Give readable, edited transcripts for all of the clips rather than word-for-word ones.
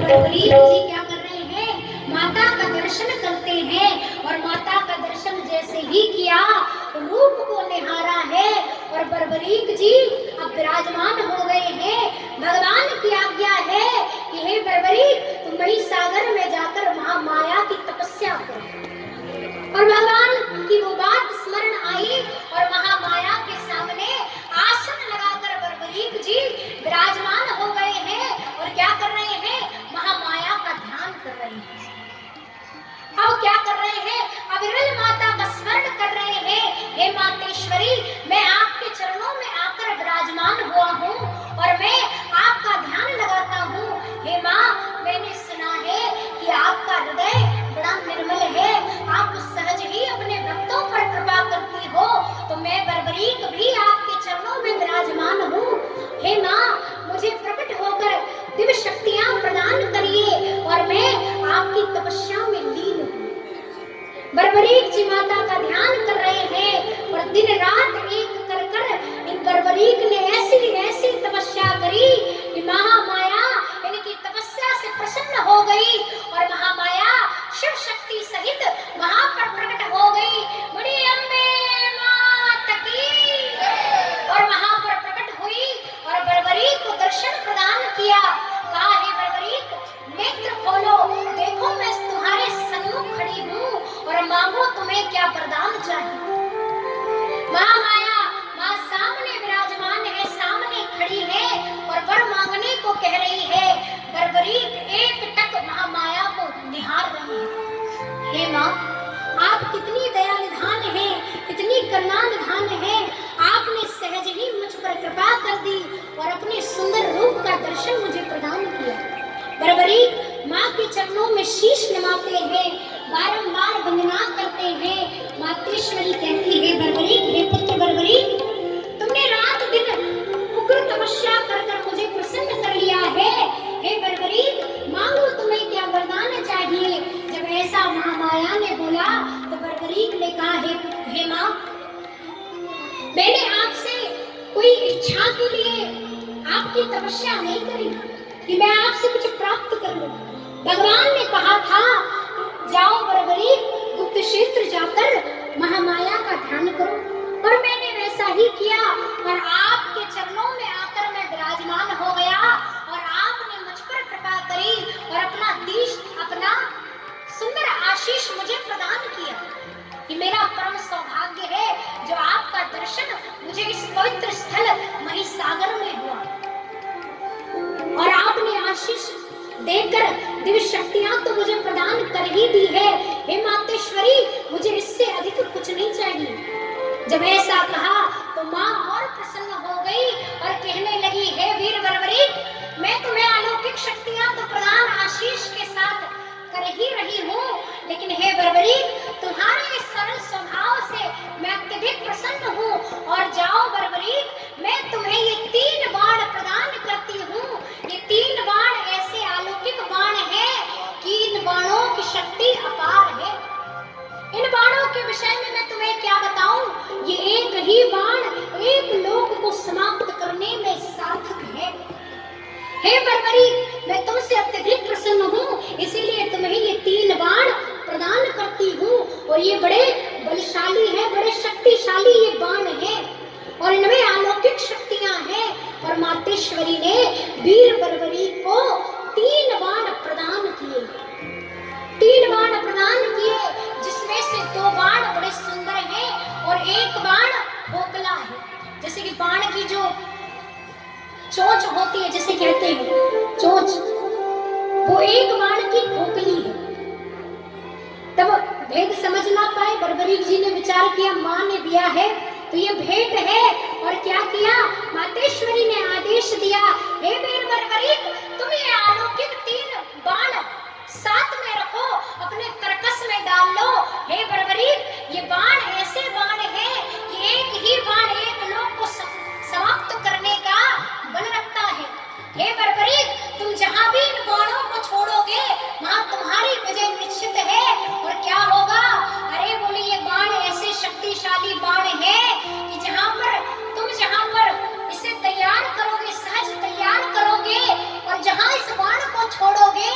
बरबरीक जी क्या कर रहे हैं, माता का दर्शन करते हैं और माता का दर्शन जैसे ही किया रूप को निहारा है और बरबरीक जी अब विराजमान हो गए हैं। भगवान की आज्ञा है कि हे बरबरीक तुम महिसागर में जाकर महामाया की तपस्या करो। और भगवान की वो बात स्मरण आई और महामाया के सामने आसन लगाकर बरबरीक जी विराजमान हो गए हैं और क्या कर रहे हैं, महामाया का ध्यान कर रहे हैं। अब क्या कर रहे हैं, अब विरल माता का स्मरण कर रहे हैं, हे मातेश्वरी मैं आपके चरणों में आकर विराजमान हुआ हूँ और मैं आपका ध्यान लगाता हूँ। हे माँ मैंने सुना है कि आपका हृदय बड़ा निर्मल है, आप सहज ही अपने भक्तों पर कृपा करती हो, तो मैं बरबरीक भी आपके चरणों में विराजमान हूँ। हे माँ मुझे प्रकट होकर दिव्य शक्तियां प्रदान करिए और मैं आपकी तपस्या में लीन हूँ। बरबरीक जी माता का ध्यान कर रहे हैं और दिन रात एक कर कर इन बरबरीक ने ऐसी तपस्या करी कि महामाया इनकी तपस्या से प्रसन्न हो गई और महामाया शिव शक्ति सहित वहां पर प्रकट हो गई। बड़ी अम्बे माता की और वहां पर प्रकट हुई और बरबरीक को दर्शन प्रदान किया। कहा हे बरबरीक नेत्र खोलो, देखो मैं तुम्हारे सन्मुख खड़ी हूँ और मांगो तुम्हें क्या वरदान चाहिए। महामाया माँ सामने विराजमान है, सामने खड़ी है और वर मांगने को कह रही है। बरबरीक एक टक महामाया को निहार रही है। हे माँ आप कितनी दया निधान है, कितनी करुणा निधान है, आपने सहज ही मुझ पर कृपा कर दी और अपने सुंदर रूप का दर्शन मुझे प्रदान किया। बरबरीक माँ के चरणों में शीश नमाते हैं, बारंबार वंदना करते हैं। मातेश्वरी कहती है बरबरीक हे पुत्र बरबरीक तुमने रात दिन उग्र तपस्या कर कर मुझे प्रसन्न कर लिया है। हे बरबरीक मांगो तुम्हें क्या वरदान चाहिए। जब ऐसा महामाया ने बोला तो बरबरीक ने कहा हे माँ मैंने आपसे कोई इच्छा के लिए आपकी तपस्या नहीं करी कि मैं आपसे कुछ प्राप्त कर लूं। भगवान ने कहा था जाओ बरबरीक गुप्त क्षेत्र जाकर महामाया का ध्यान करो और मैंने वैसा ही किया और आपके चरणों में आकर मैं विराजमान हो गया और आपने मुझ पर कृपा करी और अपना सुंदर आशीष मुझे प्रदान किया। कि मेरा परम सौभाग्य है जो आपका दर्शन मुझे इस पवित्र स्थल महिसागर में हुआ और आपने आशीष देकर दिव्य शक्तियां तो मुझे प्रदान कर ही दी है। हे मातेश्वरी मुझे इससे अधिक कुछ नहीं चाहिए। जब ऐसा कहा तो माँ और प्रसन्न हो गई और कहने लगी हे वीर बरबरीक मैं तुम्हें अलौकिक शक्तियां तो प्रदान आशीष के साथ कर ही रही हूँ, लेकिन हे बरबरीक तुम्हारे इस सरल स्वभाव से मैं अत्यधिक प्रसन्न हूँ और जाओ बरबरीक मैं तुम्हें ये 3 बाण प्रदान करती हूँ। ये 3 बाण ऐसे अलौकिक बाण है कि इन बाणों की शक्ति अपार है। इन बाणों के विषय में मैं तुम्हें क्या बताऊं, ये एक ही बाण एक लोक को समाप्त करने में सार्थक है। हे बरबरीक मैं तुमसे अत्यधिक प्रसन्न हूँ इसीलिए तुम्हें ये 3 बाण प्रदान करती हूँ और ये बड़े बलशाली है, बड़े शक्तिशाली ये बाण है और इनमें अलौकिक शक्तियां हैं। और मातेश्वरी ने वीर बरबरीक को 3 बाण प्रदान किए। 3 बाण प्रदान किए जिसमें से 2 बाण बड़े सुंदर हैं और एक बाण खोखला है। जैसे कि बाण की जो चोंच होती है जिसे कहते हैं चोंच, वो एक बाण की खोखली है। तब भेद समझ ना पाए बरबरीक जी ने विचार किया माँ ने दिया है तो ये भेंट है और क्या किया मातेश्वरी ने आदेश दिया हे वीर बरबरीक तुम ये अलौकिक 3 बाण साथ में रखो, अपने तरकस में डाल लो। हे बरबरीक ये बाण ऐसे बाण है कि एक ही बाण एक लोक को समाप्त करने का बल रखता है। हे बरबरीक तुम जहां भी इन बाणों को छोड़ोगे वहां तुम्हारी विजय निश्चित है। और क्या होगा, अरे बोले ये बाण ऐसे शक्तिशाली बाण है कि जहां पर इसे तैयार करोगे, सहज तैयार करोगे और जहां इस बाण को छोड़ोगे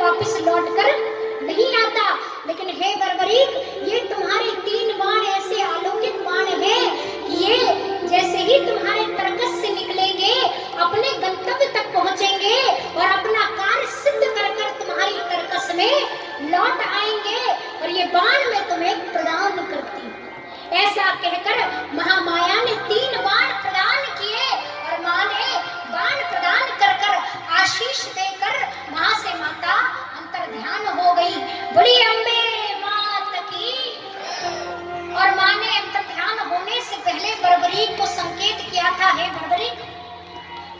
वापस लौटकर नहीं आता। लेकिन हे बर्बरीक, ये तुम्हारे 3 बाण ऐसे अलौकिक बाण हैं कि ये जैसे ही तुम्हारे तरकस से निकलेंगे अपने गंतव्य तक पहुंचेंगे और अपना कार्य सिद्ध कर कर तुम्हारी तरकस में लौट आएंगे और ये बाण मैं तुम्हें प्रदान करती हूँ। ऐसा कहकर महामाया ने 3 बाण प्रदान किए और मां ने बाण प्रदान कर कर आशीष देकर वहां से माता अंतर ध्यान हो गई। बड़ी अम्बे मात की। और मां ने अंतर ध्यान होने से पहले बर्बरीक को संकेत किया था, हे बर्बरीक,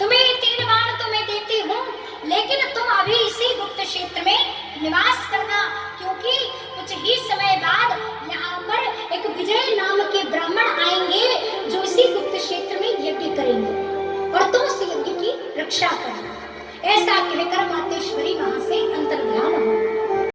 तुम्हें 3 बाण तो मैं देती हूँ, लेकिन तुम अभी इसी गुप्त क्षेत्र में निवास करना, क्योंकि कुछ ही समय बाद यहाँ पर एक विजय नाम के ब्राह्मण आएंगे जो इसी गुप्त क्षेत्र में यज्ञ करेंगे और तुम उस यज्ञ की रक्षा करना। ऐसा कहकर मातेश्वरी वहां से अंतर्ध्यान हो।